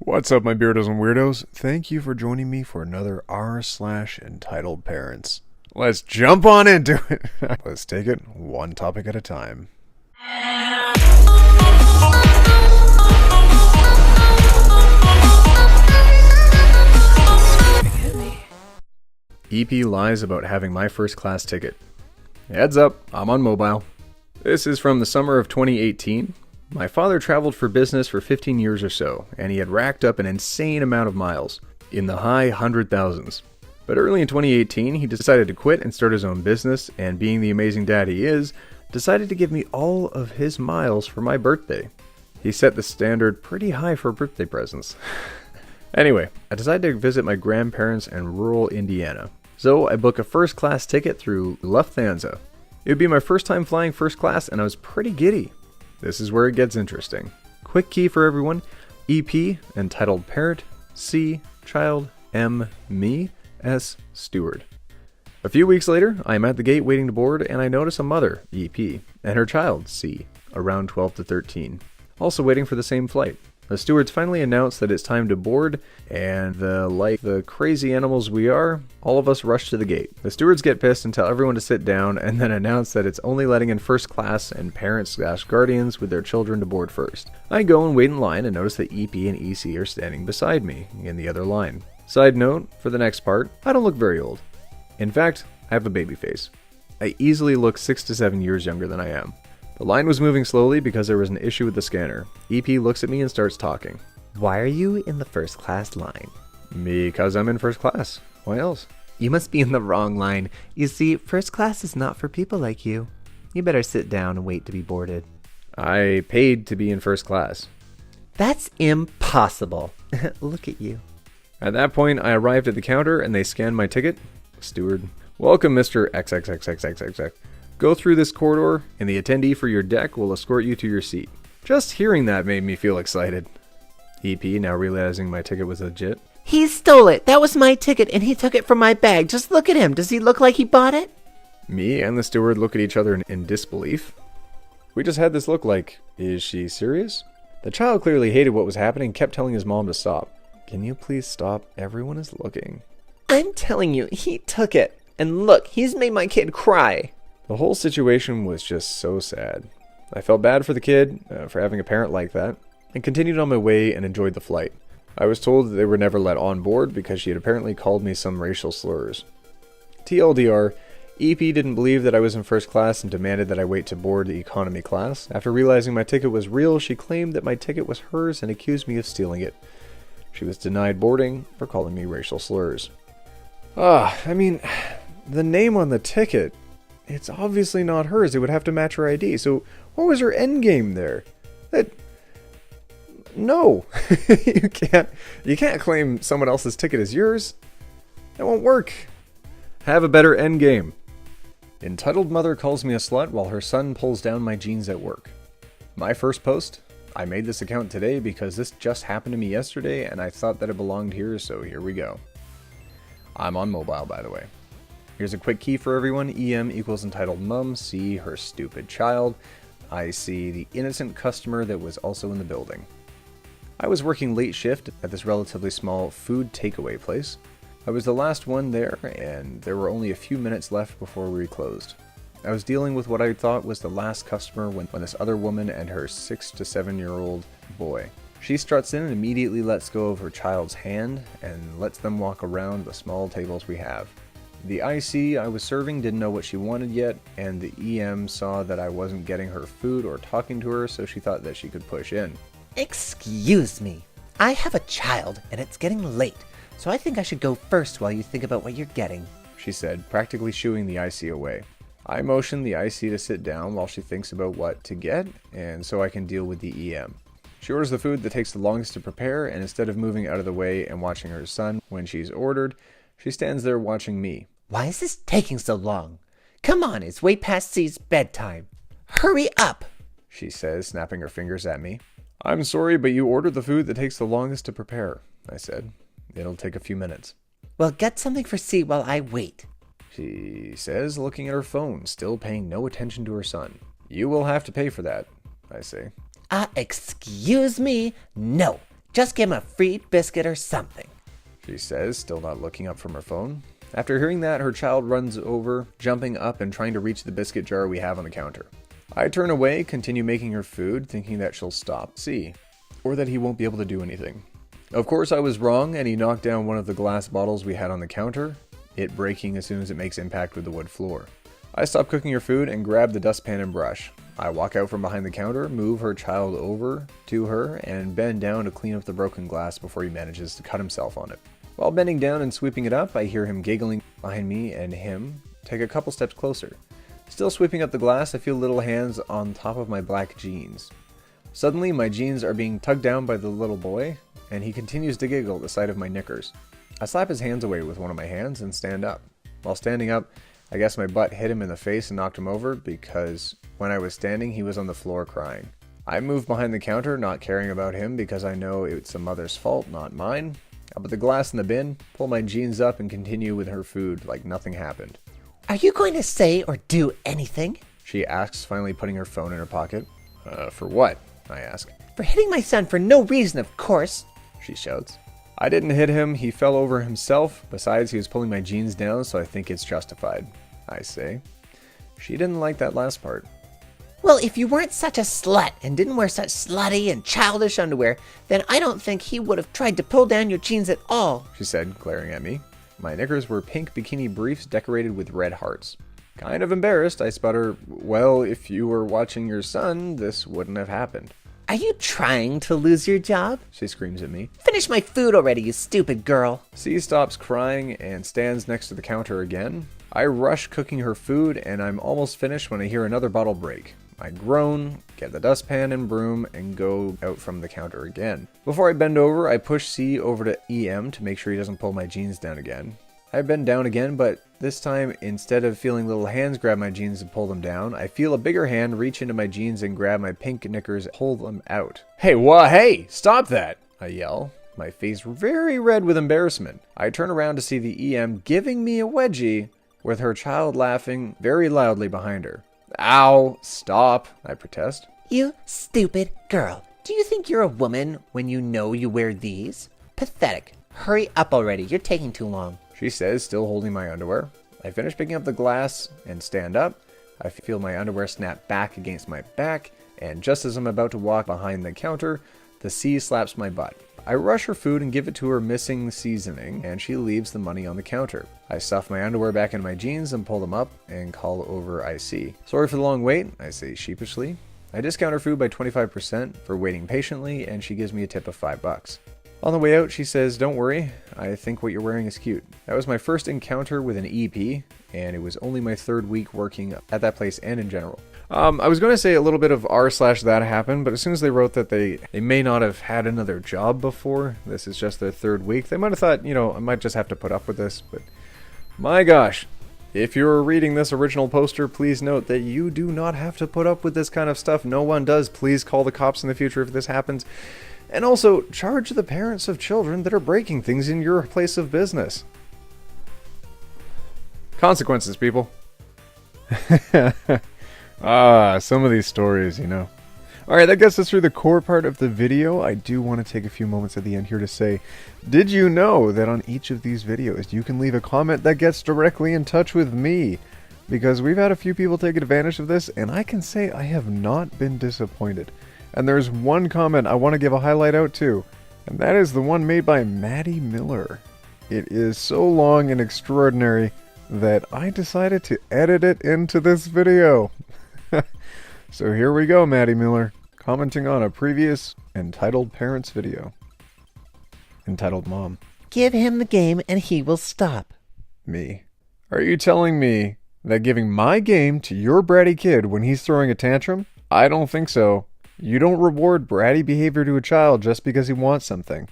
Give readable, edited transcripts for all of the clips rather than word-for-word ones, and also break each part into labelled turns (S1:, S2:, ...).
S1: What's up, my Beardos and Weirdos? Thank you for joining me for another r/entitled parents. Let's jump on into it. Let's take it one topic at a time. EP lies about having my first class ticket. Heads up, I'm on mobile. This is from the summer of 2018. My father traveled for business for 15 years or so, and he had racked up an insane amount of miles, in the high 100,000s. But early in 2018, he decided to quit and start his own business, and being the amazing dad he is, decided to give me all of his miles for my birthday. He set the standard pretty high for birthday presents. Anyway, I decided to visit my grandparents in rural Indiana. So I booked a first class ticket through Lufthansa. It would be my first time flying first class, and I was pretty giddy. This is where it gets interesting. Quick key for everyone. EP, entitled parent. C, child. M, me. S, steward. A few weeks later, I am at the gate waiting to board, and I notice a mother, EP, and her child, C, around 12 to 13, also waiting for the same flight. The stewards finally announce that it's time to board, and like the crazy animals we are, all of us rush to the gate. The stewards get pissed and tell everyone to sit down, and then announce that it's only letting in first class and parents/guardians with their children to board first. I go and wait in line and notice that EP and EC are standing beside me in the other line. Side note, for the next part, I don't look very old. In fact, I have a baby face. I easily look 6 to 7 years younger than I am. The line was moving slowly because there was an issue with the scanner. EP looks at me and starts talking.
S2: Why are you in the first class line?
S1: Because I'm in first class. Why else?
S2: You must be in the wrong line. You see, first class is not for people like you. You better sit down and wait to be boarded.
S1: I paid to be in first class.
S2: That's impossible. Look at you.
S1: At that point, I arrived at the counter and they scanned my ticket. Steward. Welcome, Mr. XXXXXXX. Go through this corridor, and the attendee for your deck will escort you to your seat. Just hearing that made me feel excited. EP, now realizing my ticket was legit.
S2: He stole it. That was my ticket, and he took it from my bag. Just look at him. Does he look like he bought it?
S1: Me and the steward look at each other in disbelief. We just had this look like, is she serious? The child clearly hated what was happening and kept telling his mom to stop. Can you please stop? Everyone is looking.
S2: I'm telling you, he took it. And look, he's made my kid cry.
S1: The whole situation was just so sad. I felt bad for the kid, for having a parent like that, and continued on my way and enjoyed the flight. I was told that they were never let on board because she had apparently called me some racial slurs. TLDR, EP didn't believe that I was in first class and demanded that I wait to board the economy class. After realizing my ticket was real, she claimed that my ticket was hers and accused me of stealing it. She was denied boarding for calling me racial slurs. The name on the ticket... It's obviously not hers. It would have to match her ID. So what was her end game there? No. You can't claim someone else's ticket as yours. That won't work. Have a better end game. Entitled mother calls me a slut while her son pulls down my jeans at work. My first post. I made this account today because this just happened to me yesterday and I thought that it belonged here, so here we go. I'm on mobile, by the way. Here's a quick key for everyone. EM equals entitled mum. C, her stupid child. I see the innocent customer that was also in the building. I was working late shift at this relatively small food takeaway place. I was the last one there, and there were only a few minutes left before we closed. I was dealing with what I thought was the last customer when this other woman and her 6 to 7-year-old boy. She struts in and immediately lets go of her child's hand and lets them walk around the small tables we have. The IC I was serving didn't know what she wanted yet, and the EM saw that I wasn't getting her food or talking to her, so she thought that she could push in.
S2: Excuse me. I have a child, and it's getting late, so I think I should go first while you think about what you're getting,
S1: she said, practically shooing the IC away. I motioned the IC to sit down while she thinks about what to get, and so I can deal with the EM. She orders the food that takes the longest to prepare, and instead of moving out of the way and watching her son when she's ordered, she stands there watching me.
S2: Why is this taking so long? Come on, it's way past C's bedtime. Hurry up,
S1: she says, snapping her fingers at me. I'm sorry, but you ordered the food that takes the longest to prepare, I said. It'll take a few minutes.
S2: Well, get something for C while I wait,
S1: she says, looking at her phone, still paying no attention to her son. You will have to pay for that, I say.
S2: Excuse me. No. Just give him a free biscuit or something.
S1: She says, still not looking up from her phone. After hearing that, her child runs over, jumping up and trying to reach the biscuit jar we have on the counter. I turn away, continue making her food, thinking that she'll stop, see, or that he won't be able to do anything. Of course, I was wrong, and he knocked down one of the glass bottles we had on the counter, it breaking as soon as it makes impact with the wood floor. I stop cooking her food and grab the dustpan and brush. I walk out from behind the counter, move her child over to her, and bend down to clean up the broken glass before he manages to cut himself on it. While bending down and sweeping it up, I hear him giggling behind me and him take a couple steps closer. Still sweeping up the glass, I feel little hands on top of my black jeans. Suddenly, my jeans are being tugged down by the little boy, and he continues to giggle at the sight of my knickers. I slap his hands away with one of my hands and stand up. While standing up, I guess my butt hit him in the face and knocked him over because when I was standing, he was on the floor crying. I move behind the counter, not caring about him because I know it's the mother's fault, not mine. I put the glass in the bin, pull my jeans up, and continue with her food like nothing happened.
S2: Are you going to say or do anything?
S1: She asks, finally putting her phone in her pocket. For what? I ask.
S2: For hitting my son for no reason, of course,
S1: she shouts. I didn't hit him, he fell over himself. Besides, he was pulling my jeans down, so I think it's justified, I say. She didn't like that last part.
S2: Well, if you weren't such a slut and didn't wear such slutty and childish underwear, then I don't think he would have tried to pull down your jeans at all,
S1: she said, glaring at me. My knickers were pink bikini briefs decorated with red hearts. Kind of embarrassed, I sputter, well, if you were watching your son, this wouldn't have happened.
S2: Are you trying to lose your job?
S1: She screams at me.
S2: Finish my food already, you stupid girl.
S1: C stops crying and stands next to the counter again. I rush cooking her food and I'm almost finished when I hear another bottle break. I groan, get the dustpan and broom, and go out from the counter again. Before I bend over, I push C over to EM to make sure he doesn't pull my jeans down again. I bend down again, but this time, instead of feeling little hands grab my jeans and pull them down, I feel a bigger hand reach into my jeans and grab my pink knickers and pull them out. Hey, stop that! I yell, my face very red with embarrassment. I turn around to see the EM giving me a wedgie, with her child laughing very loudly behind her. Ow, stop, I protest.
S2: You stupid girl. Do you think you're a woman when you know you wear these? Pathetic. Hurry up already, you're taking too long.
S1: She says, still holding my underwear. I finish picking up the glass and stand up. I feel my underwear snap back against my back, and just as I'm about to walk behind the counter, the C slaps my butt. I rush her food and give it to her missing seasoning, and she leaves the money on the counter. I stuff my underwear back into my jeans and pull them up and call over IC. Sorry for the long wait, I say sheepishly. I discount her food by 25% for waiting patiently, and she gives me a tip of $5. On the way out, she says, don't worry, I think what you're wearing is cute. That was my first encounter with an EP, and it was only my third week working at that place and in general. I was going to say a little bit of r/that happened, but as soon as they wrote that they may not have had another job before, this is just their third week, they might have thought, I might just have to put up with this, but my gosh. If you're reading this original poster, please note that you do not have to put up with this kind of stuff. No one does. Please call the cops in the future if this happens. And also, charge the parents of children that are breaking things in your place of business. Consequences, people. Some of these stories, Alright, that gets us through the core part of the video. I do want to take a few moments at the end here to say, did you know that on each of these videos you can leave a comment that gets directly in touch with me? Because we've had a few people take advantage of this, and I can say I have not been disappointed. And there's one comment I want to give a highlight out to, and that is the one made by Maddie Miller. It is so long and extraordinary that I decided to edit it into this video. So here we go, Maddie Miller, commenting on a previous entitled parents video. Entitled Mom.
S2: Give him the game and he will stop.
S1: Me. Are you telling me that giving my game to your bratty kid when he's throwing a tantrum? I don't think so. You don't reward bratty behavior to a child just because he wants something.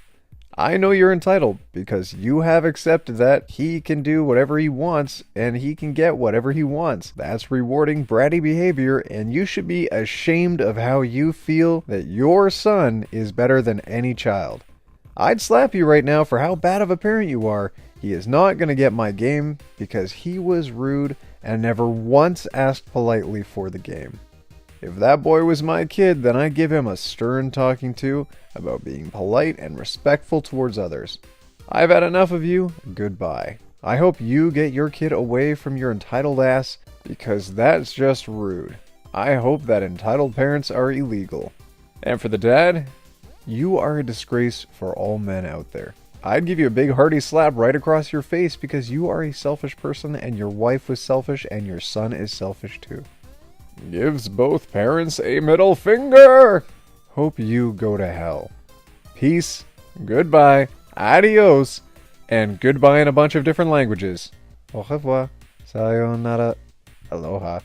S1: I know you're entitled because you have accepted that he can do whatever he wants and he can get whatever he wants. That's rewarding bratty behavior, and you should be ashamed of how you feel that your son is better than any child. I'd slap you right now for how bad of a parent you are. He is not going to get my game because he was rude and never once asked politely for the game. If that boy was my kid, then I'd give him a stern talking to about being polite and respectful towards others. I've had enough of you. Goodbye. I hope you get your kid away from your entitled ass, because that's just rude. I hope that entitled parents are illegal. And for the dad, you are a disgrace for all men out there. I'd give you a big hearty slap right across your face because you are a selfish person and your wife was selfish and your son is selfish too. Gives both parents a middle finger. Hope you go to hell. Peace, goodbye, adios, and goodbye in a bunch of different languages. Au revoir, sayonara, aloha.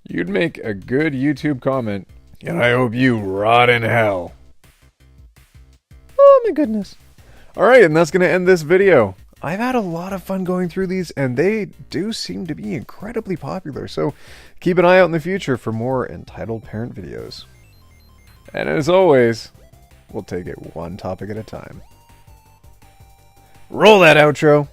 S1: You'd make a good YouTube comment, and I hope you rot in hell. Oh my goodness. Alright, and that's going to end this video. I've had a lot of fun going through these, and they do seem to be incredibly popular, so keep an eye out in the future for more entitled parent videos. And as always, we'll take it one topic at a time. Roll that outro!